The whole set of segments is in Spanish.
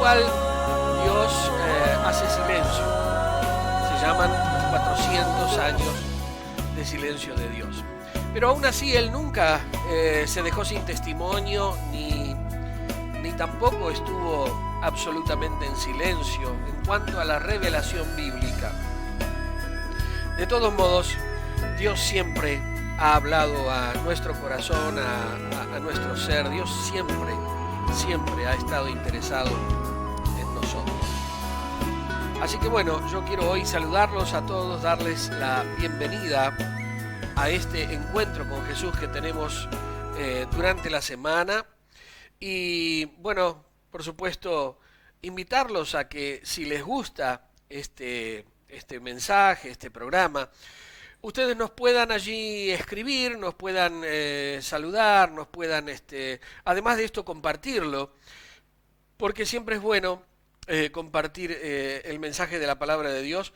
cual Dios hace silencio. Se llaman los 400 años de silencio de Dios. Pero aún así Él nunca se dejó sin testimonio, ni tampoco estuvo absolutamente en silencio en cuanto a la revelación bíblica. De todos modos, Dios siempre ha hablado a nuestro corazón, a nuestro ser. Dios siempre ha estado interesado en nosotros. Así que bueno, yo quiero hoy saludarlos a todos, darles la bienvenida a este encuentro con Jesús que tenemos durante la semana. Y bueno, por supuesto, invitarlos a que si les gusta este mensaje, este programa, ustedes nos puedan allí escribir, nos puedan saludar, nos puedan, además de esto, compartirlo, porque siempre es bueno compartir el mensaje de la palabra de Dios.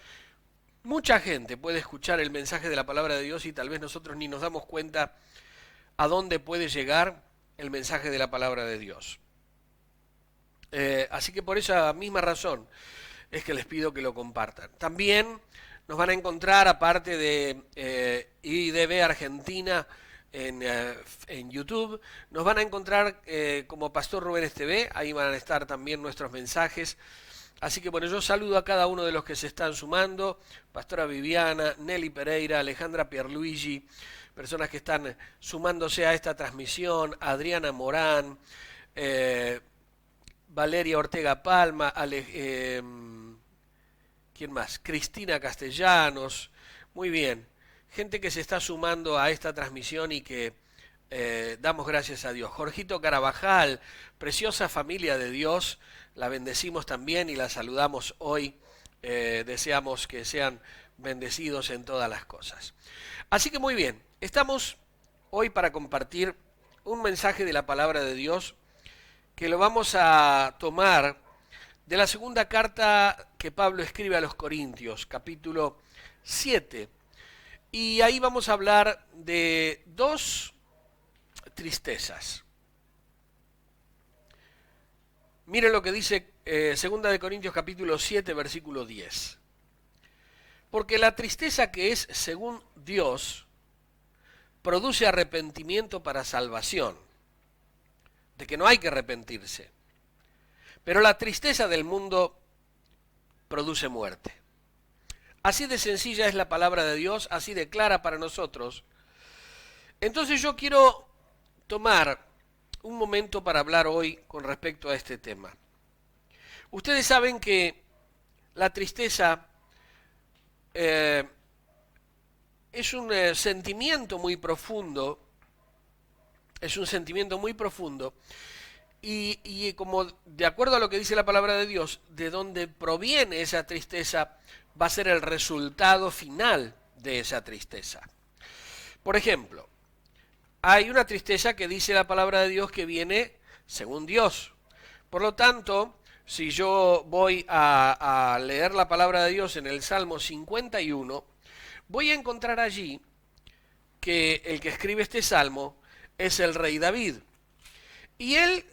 Mucha gente puede escuchar el mensaje de la palabra de Dios y tal vez nosotros ni nos damos cuenta a dónde puede llegar el mensaje de la palabra de Dios. Así que por esa misma razón es que les pido que lo compartan. También nos van a encontrar, aparte de IDB Argentina en YouTube, nos van a encontrar como Pastor Rubén TV, ahí van a estar también nuestros mensajes. Así que bueno, yo saludo a cada uno de los que se están sumando: Pastora Viviana, Nelly Pereira, Alejandra Pierluigi, personas que están sumándose a esta transmisión, Adriana Morán, Valeria Ortega Palma, ¿quién más? Cristina Castellanos. Muy bien, gente que se está sumando a esta transmisión y que damos gracias a Dios. Jorgito Carabajal, preciosa familia de Dios, la bendecimos también y la saludamos hoy. Deseamos que sean bendecidos en todas las cosas. Así que muy bien, estamos hoy para compartir un mensaje de la palabra de Dios que lo vamos a tomar de la segunda carta que Pablo escribe a los Corintios, capítulo 7. Y ahí vamos a hablar de dos tristezas. Miren lo que dice segunda de Corintios capítulo 7, versículo 10. Porque la tristeza que es según Dios produce arrepentimiento para salvación, de que no hay que arrepentirse. Pero la tristeza del mundo produce muerte. Así de sencilla es la palabra de Dios, así de clara para nosotros. Entonces yo quiero tomar un momento para hablar hoy con respecto a este tema. Ustedes saben que la tristeza es un sentimiento muy profundo, y como de acuerdo a lo que dice la palabra de Dios, de donde proviene esa tristeza va a ser el resultado final de esa tristeza. Por ejemplo, hay una tristeza que dice la palabra de Dios que viene según Dios. Por lo tanto, si yo voy a leer la palabra de Dios en el Salmo 51, voy a encontrar allí que el que escribe este salmo es el rey David. Y él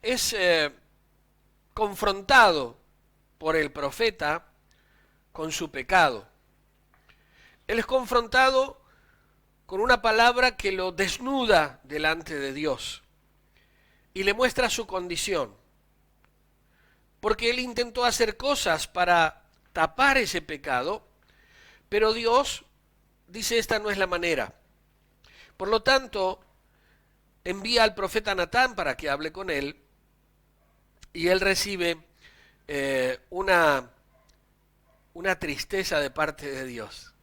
es confrontado por el profeta con su pecado. Él es confrontado con una palabra que lo desnuda delante de Dios y le muestra su condición. Porque él intentó hacer cosas para tapar ese pecado, pero Dios dice: esta no es la manera. Por lo tanto, envía al profeta Natán para que hable con él, y él recibe una tristeza de parte de Dios.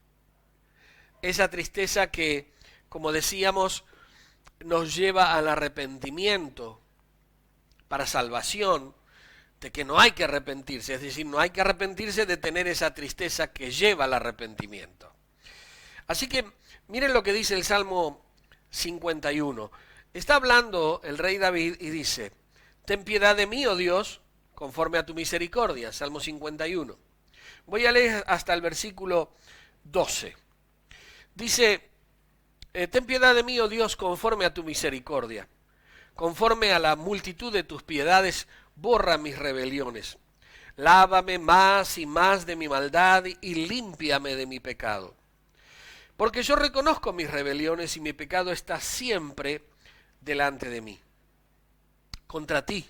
Esa tristeza que, como decíamos, nos lleva al arrepentimiento para salvación, de que no hay que arrepentirse, es decir, no hay que arrepentirse de tener esa tristeza que lleva al arrepentimiento. Así que miren lo que dice el Salmo 51. Está hablando el rey David y dice: ten piedad de mí, oh Dios, conforme a tu misericordia. Salmo 51. Voy a leer hasta el versículo 12. Dice: ten piedad de mí, oh Dios, conforme a tu misericordia. Conforme a la multitud de tus piedades, borra mis rebeliones. Lávame más y más de mi maldad y límpiame de mi pecado. Porque yo reconozco mis rebeliones y mi pecado está siempre delante de mí. Contra ti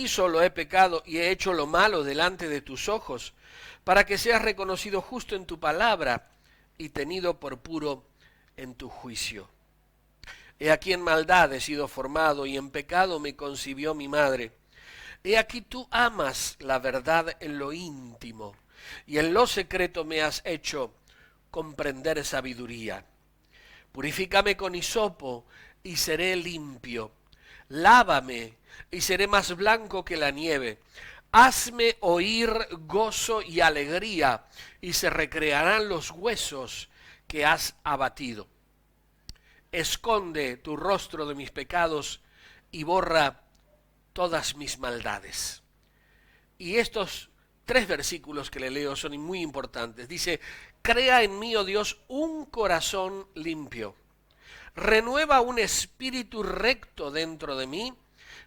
solo he pecado y he hecho lo malo delante de tus ojos, para que seas reconocido justo en tu palabra y tenido por puro en tu juicio. He aquí en maldad he sido formado y en pecado me concibió mi madre. He aquí tú amas la verdad en lo íntimo y en lo secreto me has hecho comprender sabiduría. Purifícame con hisopo y seré limpio. Lávame y seré más blanco que la nieve. Hazme oír gozo y alegría y se recrearán los huesos que has abatido. Esconde tu rostro de mis pecados y borra todas mis maldades. Y estos 3 versículos que le leo son muy importantes. Dice, crea en mí, oh Dios, un corazón limpio. Renueva un espíritu recto dentro de mí.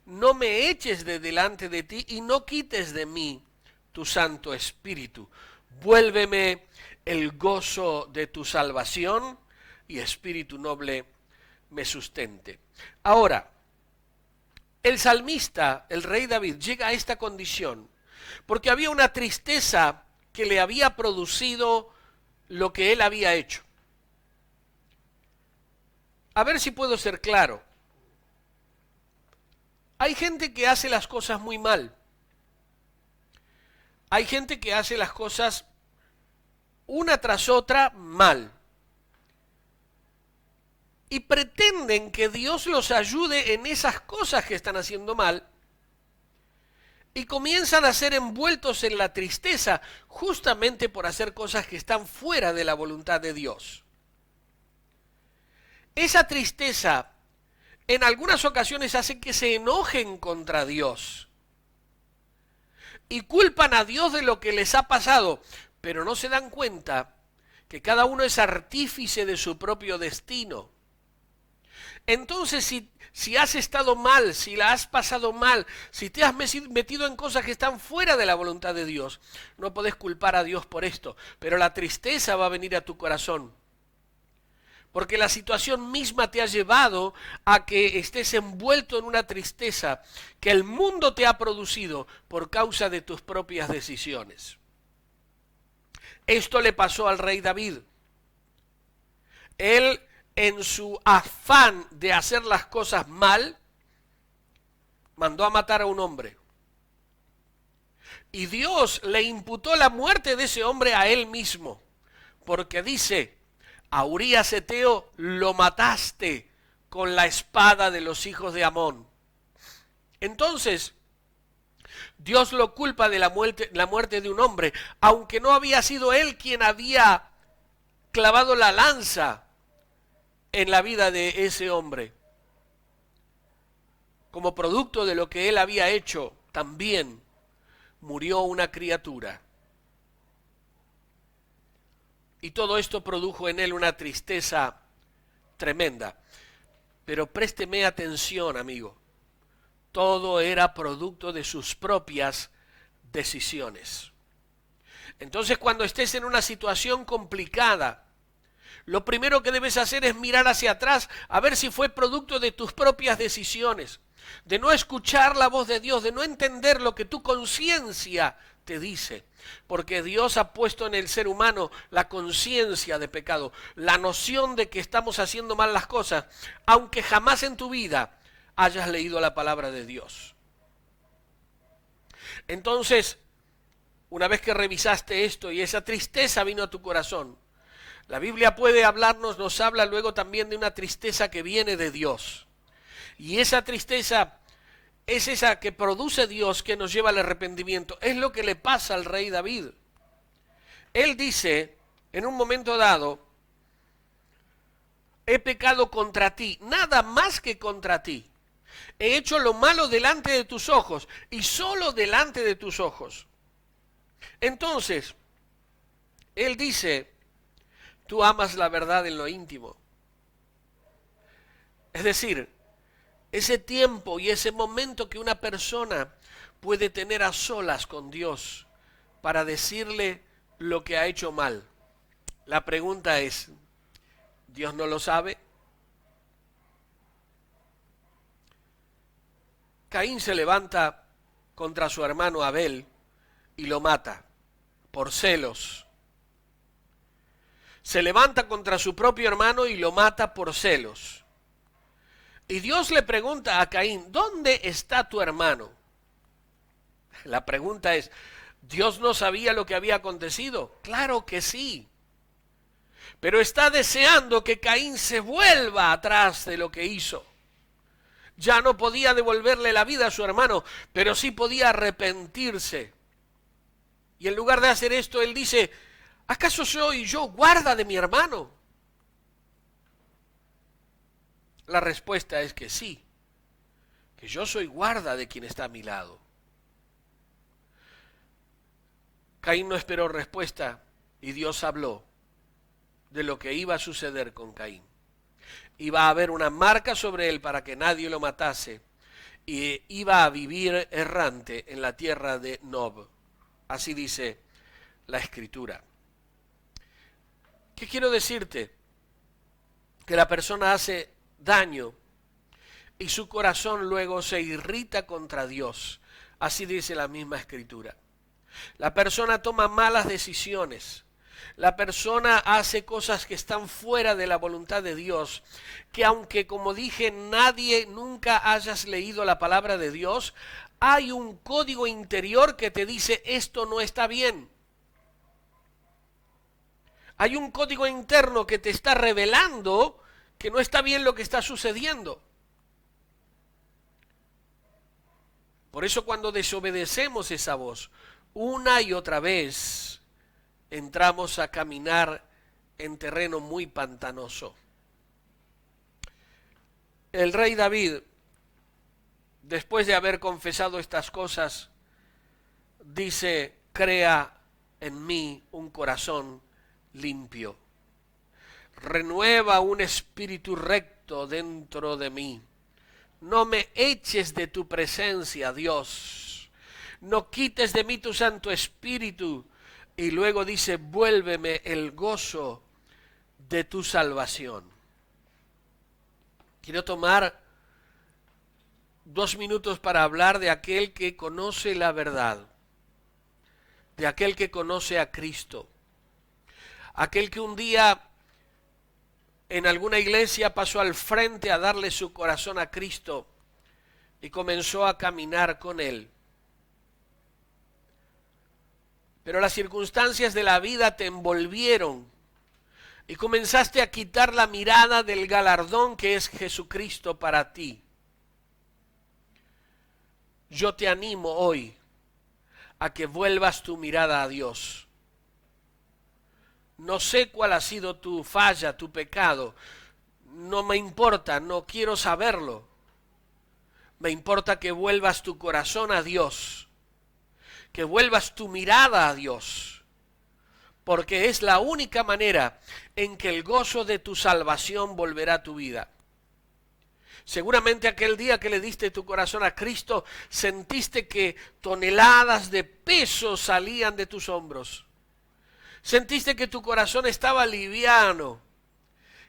No me eches de delante de ti y no quites de mí tu Santo Espíritu. Vuélveme el gozo de tu salvación y espíritu noble me sustente. Ahora, el salmista, el rey David, llega a esta condición porque había una tristeza que le había producido lo que él había hecho. A ver si puedo ser claro. Hay gente que hace las cosas muy mal. Hay gente que hace las cosas una tras otra mal. Y pretenden que Dios los ayude en esas cosas que están haciendo mal. Y comienzan a ser envueltos en la tristeza justamente por hacer cosas que están fuera de la voluntad de Dios. Esa tristeza en algunas ocasiones hace que se enojen contra Dios y culpan a Dios de lo que les ha pasado, pero no se dan cuenta que cada uno es artífice de su propio destino. Entonces, si has estado mal, si la has pasado mal, si te has metido en cosas que están fuera de la voluntad de Dios, no podés culpar a Dios por esto, pero la tristeza va a venir a tu corazón. Porque la situación misma te ha llevado a que estés envuelto en una tristeza que el mundo te ha producido por causa de tus propias decisiones. Esto le pasó al rey David. Él, en su afán de hacer las cosas mal, mandó a matar a un hombre. Y Dios le imputó la muerte de ese hombre a él mismo. Porque dice, a Urías Eteo lo mataste con la espada de los hijos de Amón. Entonces, Dios lo culpa de la muerte de un hombre, aunque no había sido él quien había clavado la lanza en la vida de ese hombre. Como producto de lo que él había hecho, también murió una criatura. Y todo esto produjo en él una tristeza tremenda. Pero présteme atención, amigo. Todo era producto de sus propias decisiones. Entonces, cuando estés en una situación complicada, lo primero que debes hacer es mirar hacia atrás a ver si fue producto de tus propias decisiones, de no escuchar la voz de Dios, de no entender lo que tu conciencia te dice, porque Dios ha puesto en el ser humano la conciencia de pecado, la noción de que estamos haciendo mal las cosas, aunque jamás en tu vida hayas leído la palabra de Dios. Entonces, una vez que revisaste esto y esa tristeza vino a tu corazón, la Biblia puede hablarnos, nos habla luego también de una tristeza que viene de Dios. Y esa tristeza es esa que produce Dios, que nos lleva al arrepentimiento. Es lo que le pasa al rey David. Él dice, en un momento dado, he pecado contra ti, nada más que contra ti. He hecho lo malo delante de tus ojos y solo delante de tus ojos. Entonces, él dice, tú amas la verdad en lo íntimo. Es decir, ese tiempo y ese momento que una persona puede tener a solas con Dios para decirle lo que ha hecho mal. La pregunta es, ¿Dios no lo sabe? Caín se levanta contra su hermano Abel y lo mata por celos. Se levanta contra su propio hermano y lo mata por celos. Y Dios le pregunta a Caín, ¿dónde está tu hermano? La pregunta es, ¿Dios no sabía lo que había acontecido? Claro que sí. Pero está deseando que Caín se vuelva atrás de lo que hizo. Ya no podía devolverle la vida a su hermano, pero sí podía arrepentirse. Y en lugar de hacer esto, él dice, ¿acaso soy yo guarda de mi hermano? La respuesta es que sí, que yo soy guarda de quien está a mi lado. Caín no esperó respuesta y Dios habló de lo que iba a suceder con Caín. Iba a haber una marca sobre él para que nadie lo matase y iba a vivir errante en la tierra de Nob. Así dice la Escritura. ¿Qué quiero decirte? Que la persona hace daño y su corazón luego se irrita contra Dios. Así dice la misma Escritura. La persona toma malas decisiones. La persona hace cosas que están fuera de la voluntad de Dios, que aunque, como dije, nadie nunca hayas leído la palabra de Dios, hay un código interior que te dice esto no está bien. Hay un código interno que te está revelando que no está bien lo que está sucediendo. Por eso cuando desobedecemos esa voz, una y otra vez, entramos a caminar en terreno muy pantanoso. El rey David, después de haber confesado estas cosas, dice, crea en mí un corazón limpio. Renueva un espíritu recto dentro de mí. No me eches de tu presencia, Dios. No quites de mí tu Santo Espíritu. Y luego dice, vuélveme el gozo de tu salvación. Quiero tomar 2 minutos para hablar de aquel que conoce la verdad, de aquel que conoce a Cristo, aquel que un día en alguna iglesia pasó al frente a darle su corazón a Cristo y comenzó a caminar con él. Pero las circunstancias de la vida te envolvieron y comenzaste a quitar la mirada del galardón que es Jesucristo para ti. Yo te animo hoy a que vuelvas tu mirada a Dios. No sé cuál ha sido tu falla, tu pecado. No me importa, no quiero saberlo. Me importa que vuelvas tu corazón a Dios. Que vuelvas tu mirada a Dios, porque es la única manera en que el gozo de tu salvación volverá a tu vida. Seguramente aquel día que le diste tu corazón a Cristo, sentiste que toneladas de peso salían de tus hombros. Sentiste que tu corazón estaba liviano,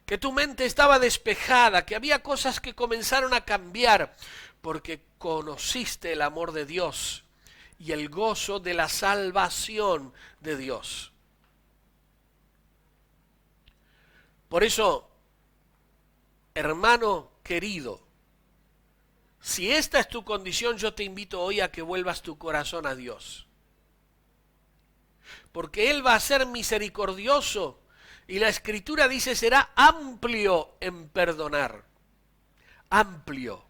que tu mente estaba despejada, que había cosas que comenzaron a cambiar, porque conociste el amor de Dios y el gozo de la salvación de Dios. Por eso, hermano querido, si esta es tu condición, yo te invito hoy a que vuelvas tu corazón a Dios. Porque Él va a ser misericordioso y la Escritura dice será amplio en perdonar. Amplio.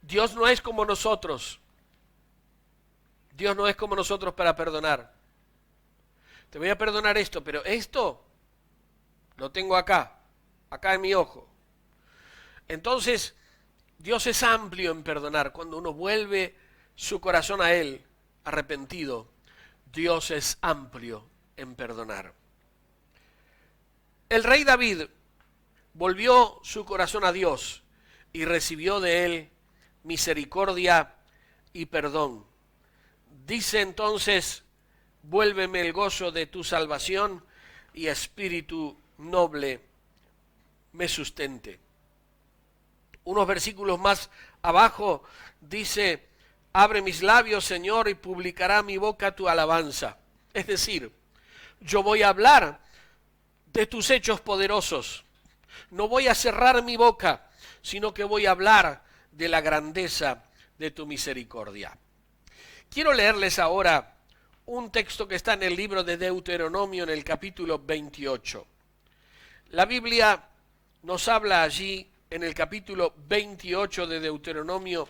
Dios no es como nosotros. Dios no es como nosotros para perdonar. Te voy a perdonar esto, pero esto lo tengo acá en mi ojo. Entonces, Dios es amplio en perdonar. Cuando uno vuelve su corazón a Él, arrepentido, Dios es amplio en perdonar. El rey David volvió su corazón a Dios y recibió de él misericordia y perdón. Dice entonces, vuélveme el gozo de tu salvación y espíritu noble me sustente. Unos versículos más abajo dice, abre mis labios, Señor, y publicará mi boca tu alabanza. Es decir, yo voy a hablar de tus hechos poderosos. No voy a cerrar mi boca, sino que voy a hablar de la grandeza de tu misericordia. Quiero leerles ahora un texto que está en el libro de Deuteronomio en el capítulo 28. La Biblia nos habla allí en el capítulo 28 de Deuteronomio,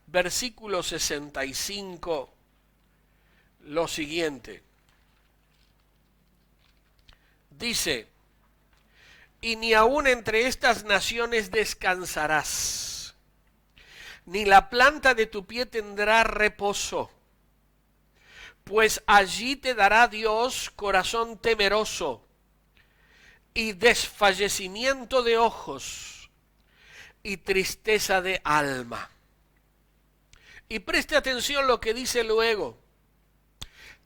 versículo 65, lo siguiente. Dice, y ni aun entre estas naciones descansarás, ni la planta de tu pie tendrá reposo, pues allí te dará Dios corazón temeroso y desfallecimiento de ojos y tristeza de alma. Y preste atención lo que dice luego.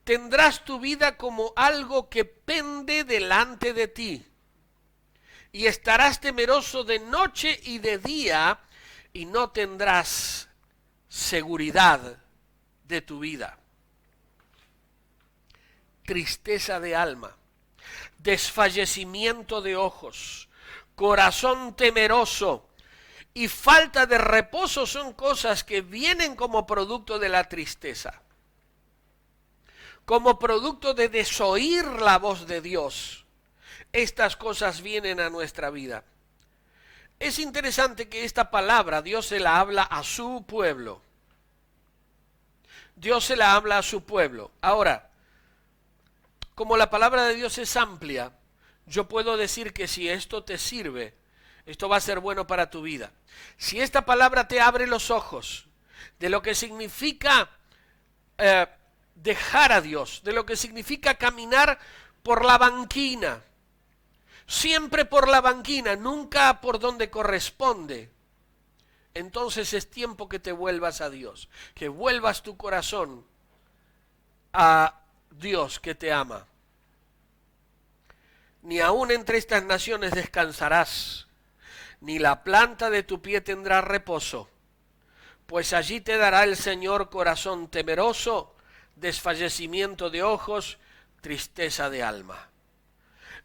Tendrás tu vida como algo que pende delante de ti, y estarás temeroso de noche y de día, y no tendrás seguridad de tu vida. Tristeza de alma, desfallecimiento de ojos, corazón temeroso y falta de reposo son cosas que vienen como producto de la tristeza, como producto de desoír la voz de Dios. Estas cosas vienen a nuestra vida. Es interesante que esta palabra Dios se la habla a su pueblo. Dios se la habla a su pueblo. Ahora, como la palabra de Dios es amplia, yo puedo decir que si esto te sirve, esto va a ser bueno para tu vida. Si esta palabra te abre los ojos de lo que significa dejar a Dios, de lo que significa caminar por la banquina, siempre por la banquina, nunca por donde corresponde, entonces es tiempo que te vuelvas a Dios, que vuelvas tu corazón a Dios que te ama. Ni aun entre estas naciones descansarás, ni la planta de tu pie tendrá reposo, pues allí te dará el Señor corazón temeroso, desfallecimiento de ojos, tristeza de alma.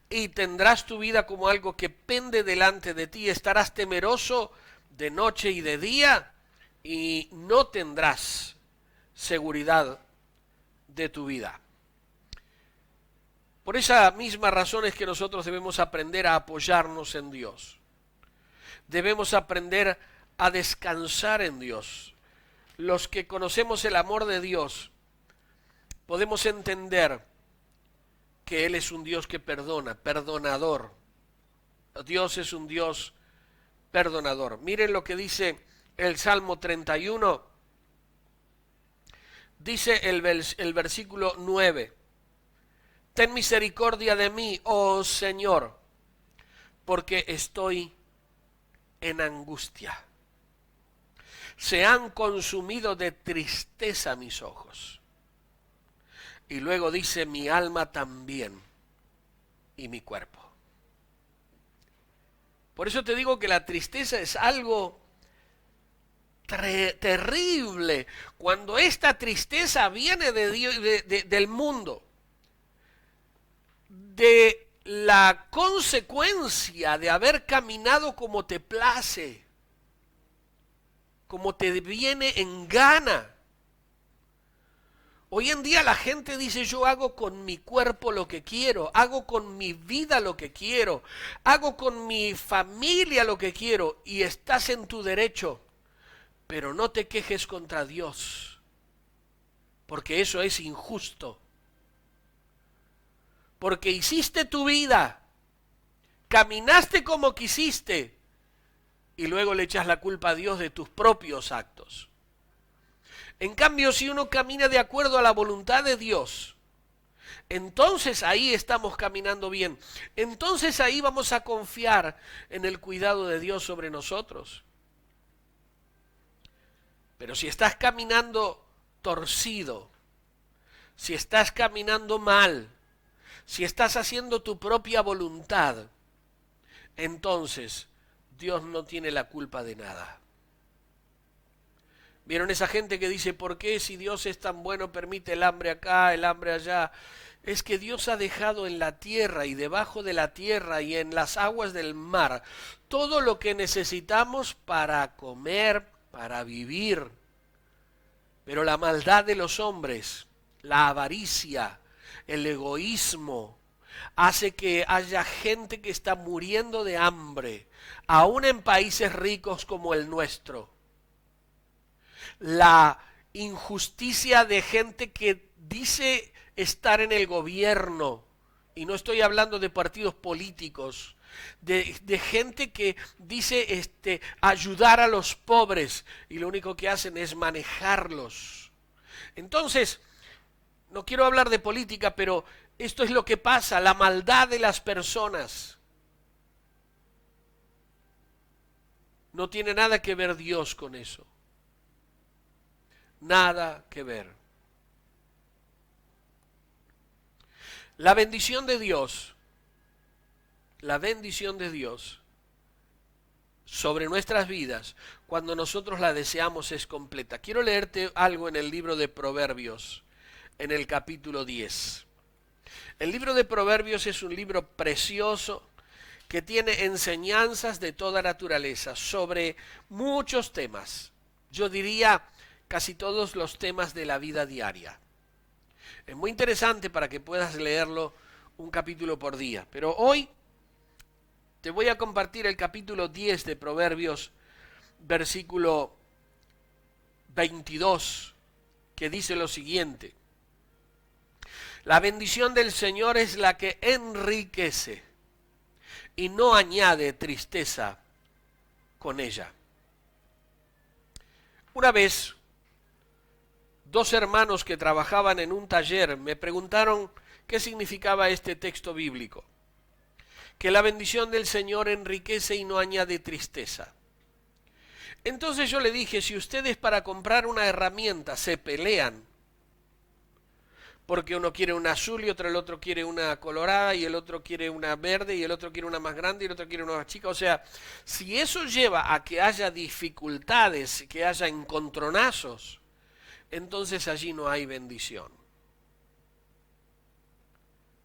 Y tendrás tu vida como algo que pende delante de ti, estarás temeroso de noche y de día, y no tendrás seguridad de tu vida. Por esa misma razón es que nosotros debemos aprender a apoyarnos en Dios. Debemos aprender a descansar en Dios. Los que conocemos el amor de Dios, podemos entender que Él es un Dios que perdona, perdonador. Dios es un Dios perdonador. Miren lo que dice el Salmo 31. Dice el versículo 9. Ten misericordia de mí, oh Señor, porque estoy en angustia. Se han consumido de tristeza mis ojos. Y luego dice, mi alma también y mi cuerpo. Por eso te digo que la tristeza es algo terrible. Cuando esta tristeza viene de Dios, del mundo, de la consecuencia de haber caminado como te place, como te viene en gana. Hoy en día la gente dice, yo hago con mi cuerpo lo que quiero, hago con mi vida lo que quiero, hago con mi familia lo que quiero, y estás en tu derecho, pero no te quejes contra Dios, porque eso es injusto. Porque hiciste tu vida, caminaste como quisiste, y luego le echas la culpa a Dios de tus propios actos. En cambio, si uno camina de acuerdo a la voluntad de Dios, entonces ahí estamos caminando bien. Entonces ahí vamos a confiar en el cuidado de Dios sobre nosotros. Pero si estás caminando torcido, si estás caminando mal, si estás haciendo tu propia voluntad, entonces Dios no tiene la culpa de nada. ¿Vieron esa gente que dice, ¿por qué si Dios es tan bueno permite el hambre acá, el hambre allá? Es que Dios ha dejado en la tierra y debajo de la tierra y en las aguas del mar todo lo que necesitamos para comer, para vivir. Pero la maldad de los hombres, la avaricia, el egoísmo, hace que haya gente que está muriendo de hambre, aún en países ricos como el nuestro. La injusticia de gente que dice estar en el gobierno, y no estoy hablando de partidos políticos, de gente que dice ayudar a los pobres y lo único que hacen es manejarlos. Entonces, no quiero hablar de política, pero esto es lo que pasa, la maldad de las personas. No tiene nada que ver Dios con eso. Nada que ver. La bendición de Dios sobre nuestras vidas, cuando nosotros la deseamos, es completa. Quiero leerte algo en el libro de Proverbios, en el capítulo 10. El libro de Proverbios es un libro precioso que tiene enseñanzas de toda naturaleza sobre muchos temas. Yo diría casi todos los temas de la vida diaria. Es muy interesante para que puedas leerlo un capítulo por día. Pero hoy te voy a compartir el capítulo 10 de Proverbios, versículo 22, que dice lo siguiente. La bendición del Señor es la que enriquece y no añade tristeza con ella. Una vez, dos hermanos que trabajaban en un taller me preguntaron qué significaba este texto bíblico. Que la bendición del Señor enriquece y no añade tristeza. Entonces yo le dije, si ustedes para comprar una herramienta se pelean, porque uno quiere una azul y el otro quiere una colorada y el otro quiere una verde y el otro quiere una más grande y el otro quiere una más chica. O sea, si eso lleva a que haya dificultades, que haya encontronazos, entonces allí no hay bendición.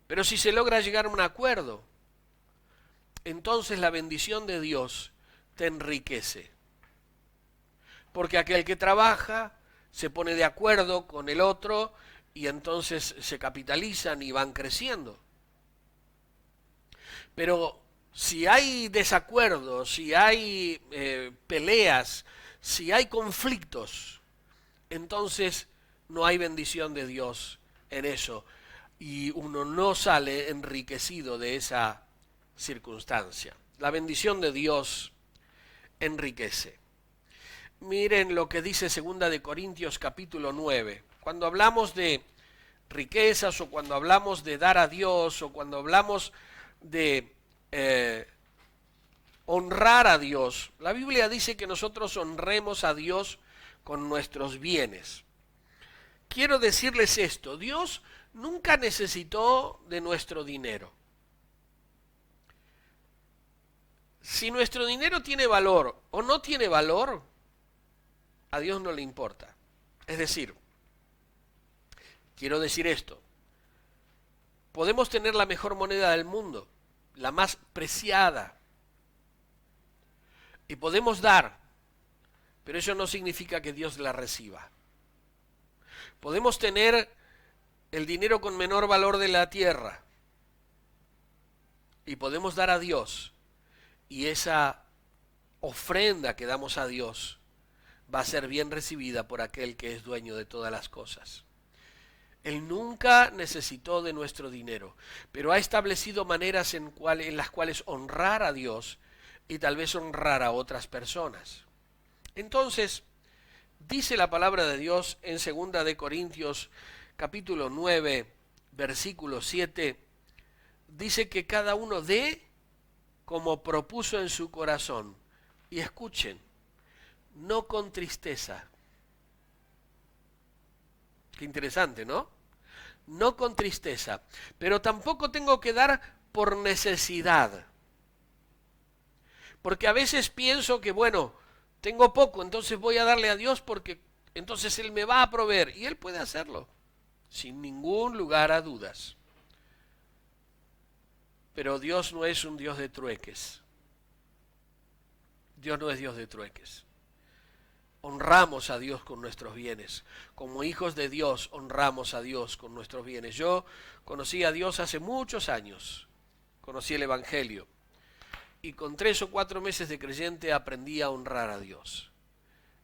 Pero si se logra llegar a un acuerdo, entonces la bendición de Dios te enriquece. Porque aquel que trabaja se pone de acuerdo con el otro y entonces se capitalizan y van creciendo. Pero si hay desacuerdos, si hay peleas, si hay conflictos, entonces no hay bendición de Dios en eso. Y uno no sale enriquecido de esa circunstancia. La bendición de Dios enriquece. Miren lo que dice 2 de Corintios capítulo 9. Cuando hablamos de riquezas o cuando hablamos de dar a Dios o cuando hablamos de honrar a Dios, la Biblia dice que nosotros honremos a Dios con nuestros bienes. Quiero decirles esto, Dios nunca necesitó de nuestro dinero. Si nuestro dinero tiene valor o no tiene valor, a Dios no le importa. Es decir, quiero decir esto, podemos tener la mejor moneda del mundo, la más preciada, y podemos dar, pero eso no significa que Dios la reciba. Podemos tener el dinero con menor valor de la tierra, y podemos dar a Dios, y esa ofrenda que damos a Dios va a ser bien recibida por aquel que es dueño de todas las cosas. Él nunca necesitó de nuestro dinero, pero ha establecido maneras en las cuales honrar a Dios y tal vez honrar a otras personas. Entonces, dice la palabra de Dios en 2 de Corintios capítulo 9, versículo 7, dice que cada uno dé como propuso en su corazón. Y escuchen, no con tristeza, Qué interesante, ¿no? No con tristeza, pero tampoco tengo que dar por necesidad. Porque a veces pienso que, bueno, tengo poco, entonces voy a darle a Dios porque entonces Él me va a proveer. Y Él puede hacerlo, sin ningún lugar a dudas. Pero Dios no es un Dios de trueques. Dios no es Dios de trueques. Honramos a Dios con nuestros bienes. Como hijos de Dios, honramos a Dios con nuestros bienes. Yo conocí a Dios hace muchos años. Conocí el Evangelio. Y con 3 o 4 meses de creyente aprendí a honrar a Dios.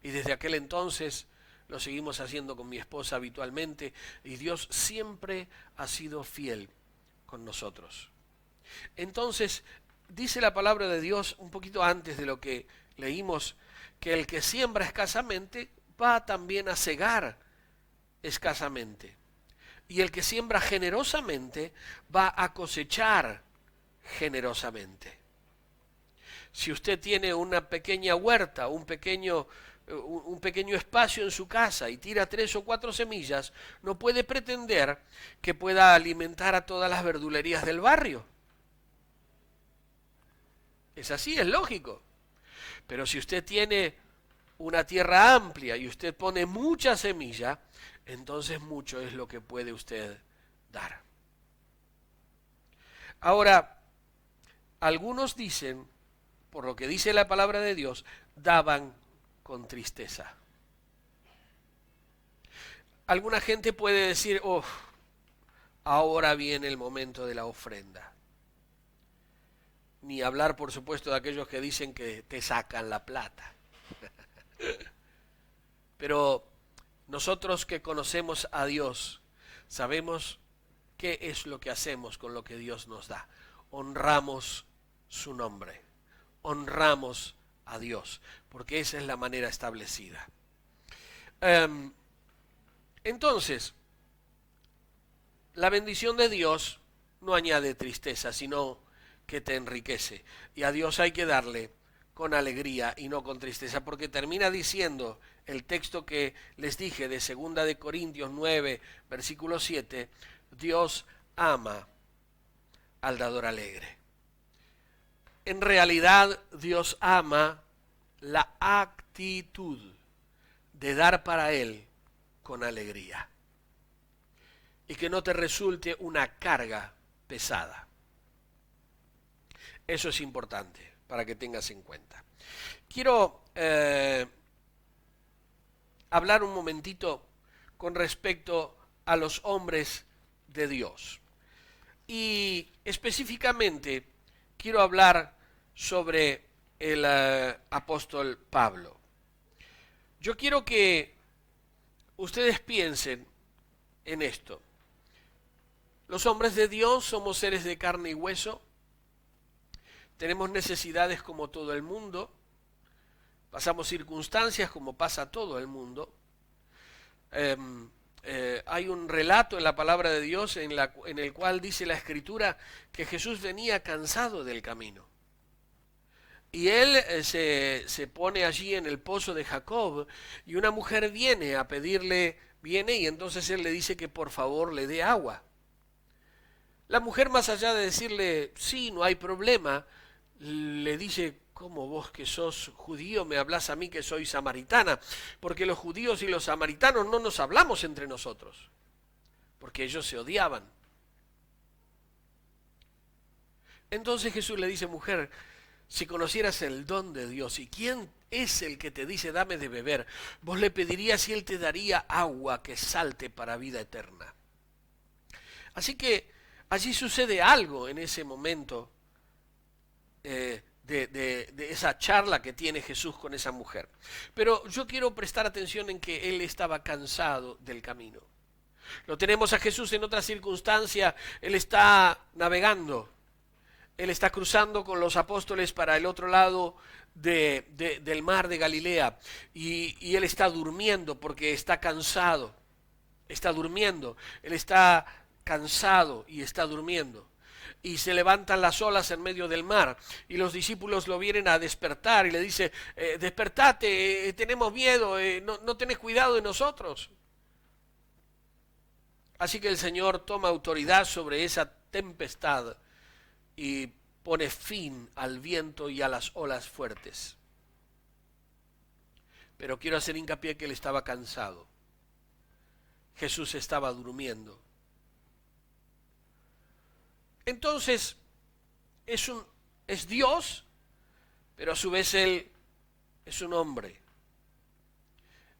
Y desde aquel entonces lo seguimos haciendo con mi esposa habitualmente. Y Dios siempre ha sido fiel con nosotros. Entonces, dice la palabra de Dios un poquito antes de lo que leímos, que el que siembra escasamente va también a segar escasamente. Y el que siembra generosamente va a cosechar generosamente. Si usted tiene una pequeña huerta, un pequeño espacio en su casa y tira 3 o 4 semillas, no puede pretender que pueda alimentar a todas las verdulerías del barrio. Es así, es lógico. Pero si usted tiene una tierra amplia y usted pone mucha semilla, entonces mucho es lo que puede usted dar. Ahora, algunos dicen, por lo que dice la palabra de Dios, daban con tristeza. Alguna gente puede decir, oh, ahora viene el momento de la ofrenda. Ni hablar, por supuesto, de aquellos que dicen que te sacan la plata. Pero nosotros que conocemos a Dios, sabemos qué es lo que hacemos con lo que Dios nos da. Honramos su nombre, honramos a Dios, porque esa es la manera establecida. Entonces, la bendición de Dios no añade tristeza, sino que te enriquece. Y a Dios hay que darle con alegría y no con tristeza, porque termina diciendo el texto que les dije de 2 de Corintios 9, versículo 7, Dios ama al dador alegre. En realidad, Dios ama la actitud de dar para Él con alegría y que no te resulte una carga pesada. Eso es importante para que tengas en cuenta. Quiero hablar un momentito con respecto a los hombres de Dios. Y específicamente quiero hablar sobre el apóstol Pablo. Yo quiero que ustedes piensen en esto. Los hombres de Dios somos seres de carne y hueso. Tenemos necesidades como todo el mundo. Pasamos circunstancias como pasa todo el mundo. Hay un relato en la palabra de Dios en el cual dice la Escritura que Jesús venía cansado del camino. Y él se pone allí en el pozo de Jacob y una mujer viene y entonces él le dice que por favor le dé agua. La mujer, más allá de decirle, sí, no hay problema, le dice, ¿cómo vos que sos judío me hablas a mí que soy samaritana? Porque los judíos y los samaritanos no nos hablamos entre nosotros, porque ellos se odiaban. Entonces Jesús le dice, mujer, si conocieras el don de Dios y quién es el que te dice dame de beber, vos le pedirías y él te daría agua que salte para vida eterna. Así que allí sucede algo en ese momento de esa charla que tiene Jesús con esa mujer. Pero yo quiero prestar atención en que él estaba cansado del camino. Lo tenemos a Jesús en otra circunstancia, él está navegando. Él está cruzando con los apóstoles para el otro lado del mar de Galilea y él está durmiendo porque está cansado. Está durmiendo. Él está cansado y está durmiendo. Y se levantan las olas en medio del mar y los discípulos lo vienen a despertar y le dice, despertate, tenemos miedo, no tenés cuidado de nosotros. Así que el Señor toma autoridad sobre esa tempestad y pone fin al viento y a las olas fuertes. Pero quiero hacer hincapié que él estaba cansado. Jesús estaba durmiendo. Entonces, es Dios, pero a su vez Él es un hombre.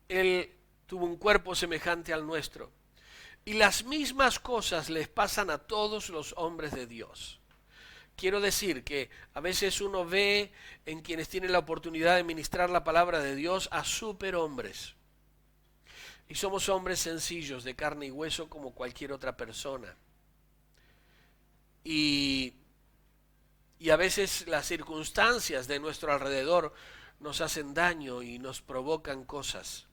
Él tuvo un cuerpo semejante al nuestro. Y las mismas cosas les pasan a todos los hombres de Dios. Quiero decir que a veces uno ve en quienes tienen la oportunidad de ministrar la palabra de Dios a superhombres. Y somos hombres sencillos, de carne y hueso como cualquier otra persona. Y a veces las circunstancias de nuestro alrededor nos hacen daño y nos provocan cosas.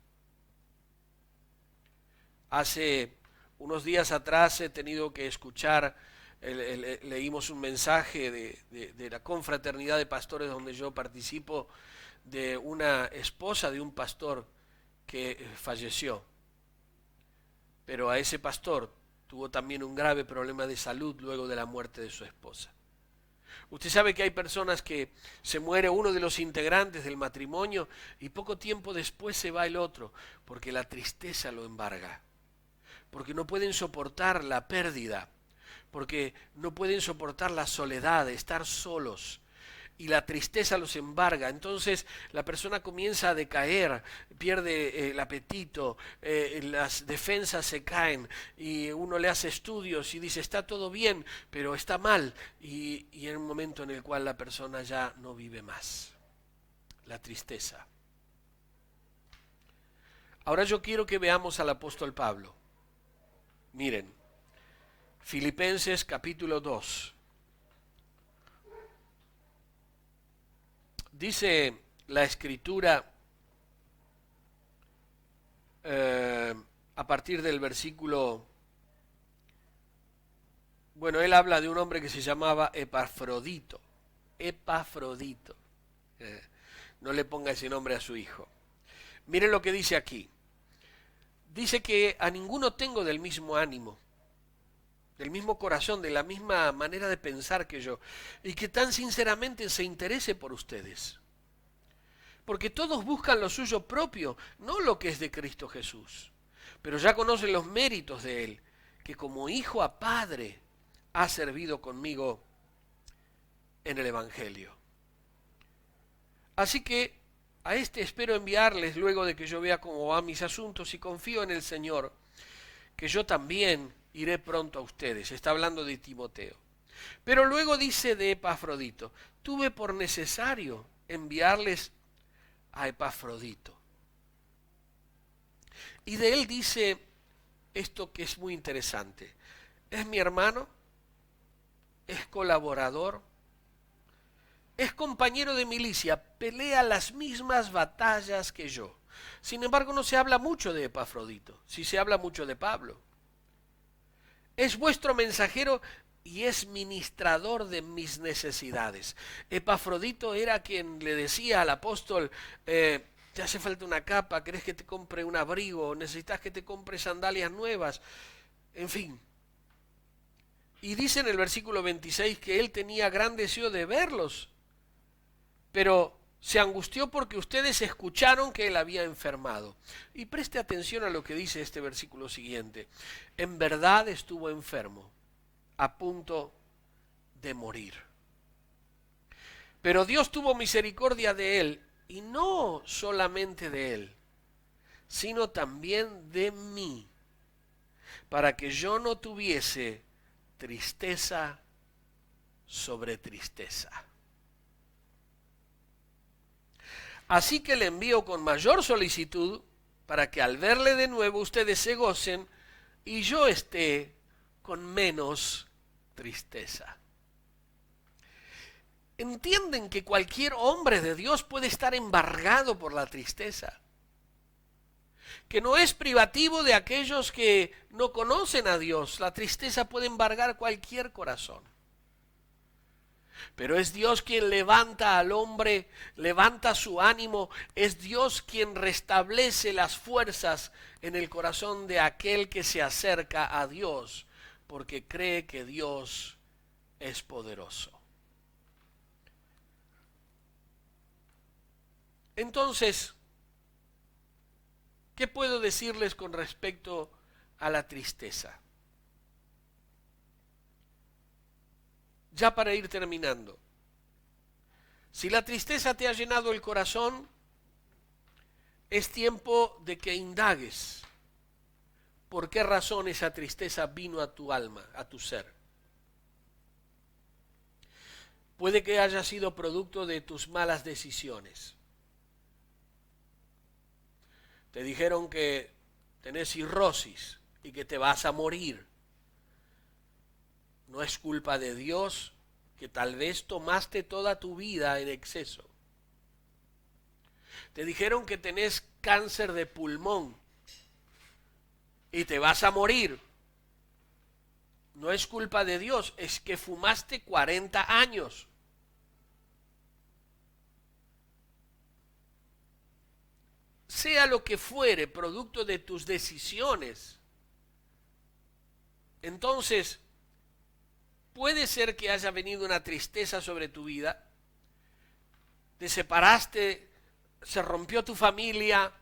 Hace unos días atrás he tenido que escuchar, leímos un mensaje de la confraternidad de pastores donde yo participo, de una esposa de un pastor que falleció. Pero a ese pastor tuvo también un grave problema de salud luego de la muerte de su esposa. Usted sabe que hay personas que se muere uno de los integrantes del matrimonio y poco tiempo después se va el otro, porque la tristeza lo embarga, porque no pueden soportar la pérdida, porque no pueden soportar la soledad, estar solos, y la tristeza los embarga. Entonces la persona comienza a decaer, pierde el apetito, las defensas se caen y uno le hace estudios y dice está todo bien, pero está mal, y en un momento en el cual la persona ya no vive más. La tristeza. Ahora yo quiero que veamos al apóstol Pablo. Miren, Filipenses capítulo 2. Dice la Escritura a partir del versículo, bueno, él habla de un hombre que se llamaba Epafrodito. Epafrodito. No le ponga ese nombre a su hijo. Miren lo que dice aquí. Dice que a ninguno tengo del mismo ánimo, del mismo corazón, de la misma manera de pensar que yo, y que tan sinceramente se interese por ustedes. Porque todos buscan lo suyo propio, no lo que es de Cristo Jesús. Pero ya conocen los méritos de Él, que como hijo a padre ha servido conmigo en el Evangelio. Así que a este espero enviarles luego de que yo vea cómo van mis asuntos y confío en el Señor, que yo también iré pronto a ustedes. Está hablando de Timoteo. Pero luego dice de Epafrodito, tuve por necesario enviarles a Epafrodito. Y de él dice esto que es muy interesante. Es mi hermano, es colaborador, es compañero de milicia, pelea las mismas batallas que yo. Sin embargo, no se habla mucho de Epafrodito, sí se habla mucho de Pablo. Es vuestro mensajero y es ministrador de mis necesidades. Epafrodito era quien le decía al apóstol, te hace falta una capa, ¿querés que te compre un abrigo? ¿Necesitas que te compre sandalias nuevas? En fin. Y dice en el versículo 26 que él tenía gran deseo de verlos, pero se angustió porque ustedes escucharon que él había enfermado. Y preste atención a lo que dice este versículo siguiente. En verdad estuvo enfermo, a punto de morir. Pero Dios tuvo misericordia de él, y no solamente de él, sino también de mí, para que yo no tuviese tristeza sobre tristeza. Así que le envío con mayor solicitud para que al verle de nuevo ustedes se gocen y yo esté con menos tristeza. ¿Entienden que cualquier hombre de Dios puede estar embargado por la tristeza? Que no es privativo de aquellos que no conocen a Dios. La tristeza puede embargar cualquier corazón. Pero es Dios quien levanta al hombre, levanta su ánimo, es Dios quien restablece las fuerzas en el corazón de aquel que se acerca a Dios, porque cree que Dios es poderoso. Entonces, ¿qué puedo decirles con respecto a la tristeza? Ya para ir terminando, si la tristeza te ha llenado el corazón, es tiempo de que indagues por qué razón esa tristeza vino a tu alma, a tu ser. Puede que haya sido producto de tus malas decisiones. Te dijeron que tenés cirrosis y que te vas a morir. No es culpa de Dios, que tal vez tomaste toda tu vida en exceso. Te dijeron que tenés cáncer de pulmón y te vas a morir. No es culpa de Dios, es que fumaste 40 años. Sea lo que fuere, producto de tus decisiones, entonces puede ser que haya venido una tristeza sobre tu vida, te separaste, se rompió tu familia,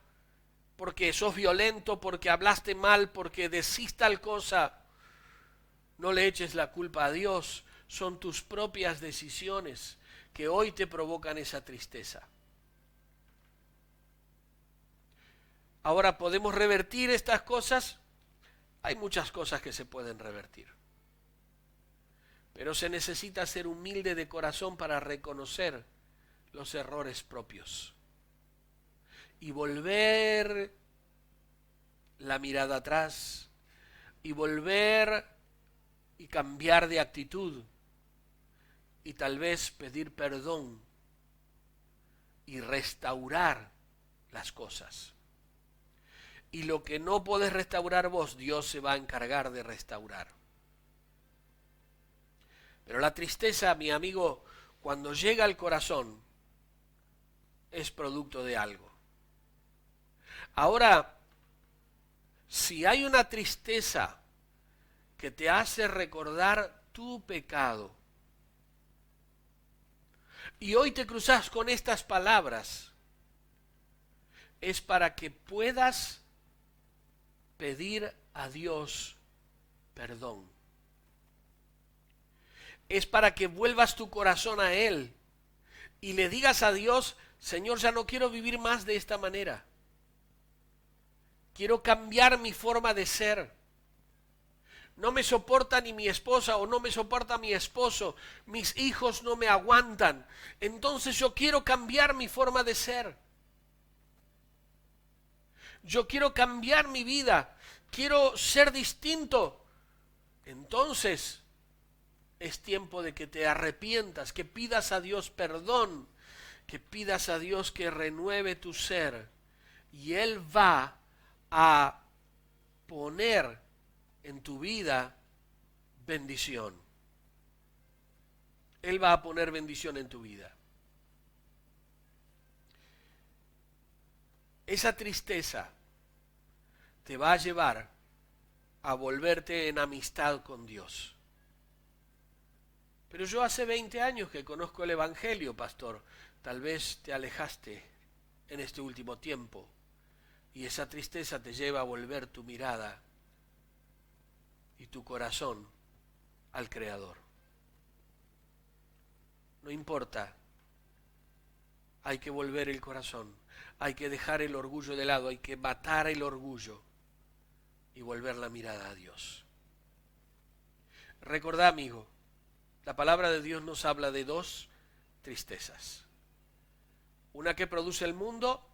porque sos violento, porque hablaste mal, porque decís tal cosa. No le eches la culpa a Dios, son tus propias decisiones que hoy te provocan esa tristeza. Ahora, ¿podemos revertir estas cosas? Hay muchas cosas que se pueden revertir. Pero se necesita ser humilde de corazón para reconocer los errores propios. Y volver la mirada atrás. Y volver y cambiar de actitud. Y tal vez pedir perdón. Y restaurar las cosas. Y lo que no podés restaurar vos, Dios se va a encargar de restaurar. Pero la tristeza, mi amigo, cuando llega al corazón, es producto de algo. Ahora, si hay una tristeza que te hace recordar tu pecado, y hoy te cruzas con estas palabras, es para que puedas pedir a Dios perdón. Es para que vuelvas tu corazón a Él y le digas a Dios: Señor, ya no quiero vivir más de esta manera. Quiero cambiar mi forma de ser. No me soporta ni mi esposa o no me soporta mi esposo. Mis hijos no me aguantan. Entonces yo quiero cambiar mi forma de ser. Yo quiero cambiar mi vida. Quiero ser distinto. Entonces es tiempo de que te arrepientas, que pidas a Dios perdón, que pidas a Dios que renueve tu ser. Y Él va a poner en tu vida bendición. Él va a poner bendición en tu vida. Esa tristeza te va a llevar a volverte en amistad con Dios. Pero yo hace 20 años que conozco el Evangelio, pastor. Tal vez te alejaste en este último tiempo y esa tristeza te lleva a volver tu mirada y tu corazón al Creador. No importa, hay que volver el corazón, hay que dejar el orgullo de lado, hay que matar el orgullo y volver la mirada a Dios. Recordá, amigo, la palabra de Dios nos habla de dos tristezas. Una que produce el mundo,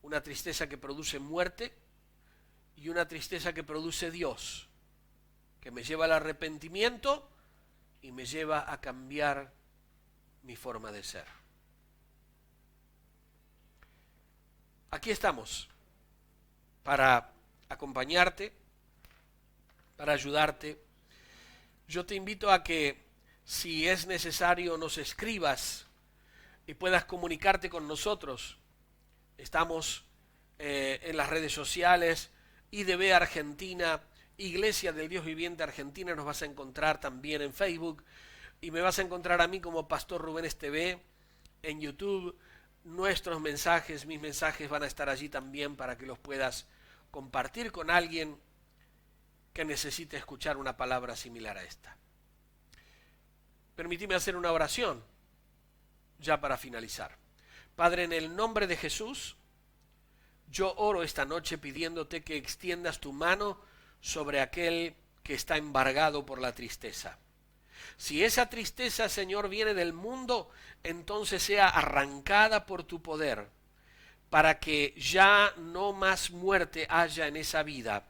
una tristeza que produce muerte, y una tristeza que produce Dios, que me lleva al arrepentimiento y me lleva a cambiar mi forma de ser. Aquí estamos para acompañarte, para ayudarte. Yo te invito a que si es necesario, nos escribas y puedas comunicarte con nosotros. Estamos en las redes sociales, IDB Argentina, Iglesia del Dios Viviente Argentina, nos vas a encontrar también en Facebook y me vas a encontrar a mí como Pastor Rubénes TV en YouTube. Nuestros mensajes, mis mensajes van a estar allí también para que los puedas compartir con alguien que necesite escuchar una palabra similar a esta. Permíteme hacer una oración ya para finalizar. Padre, en el nombre de Jesús, yo oro esta noche pidiéndote que extiendas tu mano sobre aquel que está embargado por la tristeza. Si esa tristeza, Señor, viene del mundo, entonces sea arrancada por tu poder, para que ya no más muerte haya en esa vida.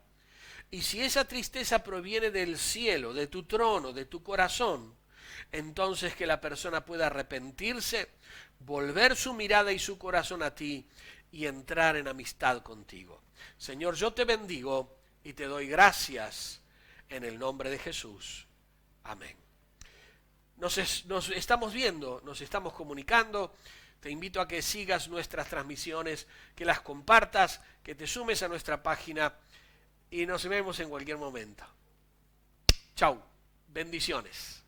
Y si esa tristeza proviene del cielo, de tu trono, de tu corazón, entonces que la persona pueda arrepentirse, volver su mirada y su corazón a ti y entrar en amistad contigo. Señor, yo te bendigo y te doy gracias en el nombre de Jesús. Amén. Nos estamos viendo, nos estamos comunicando. Te invito a que sigas nuestras transmisiones, que las compartas, que te sumes a nuestra página y nos vemos en cualquier momento. Chau, bendiciones.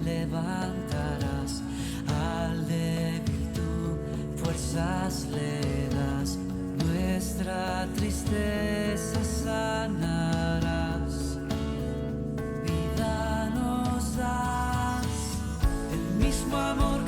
Levantarás al débil, tú fuerzas le das, nuestra tristeza sanarás, vida nos das, el mismo amor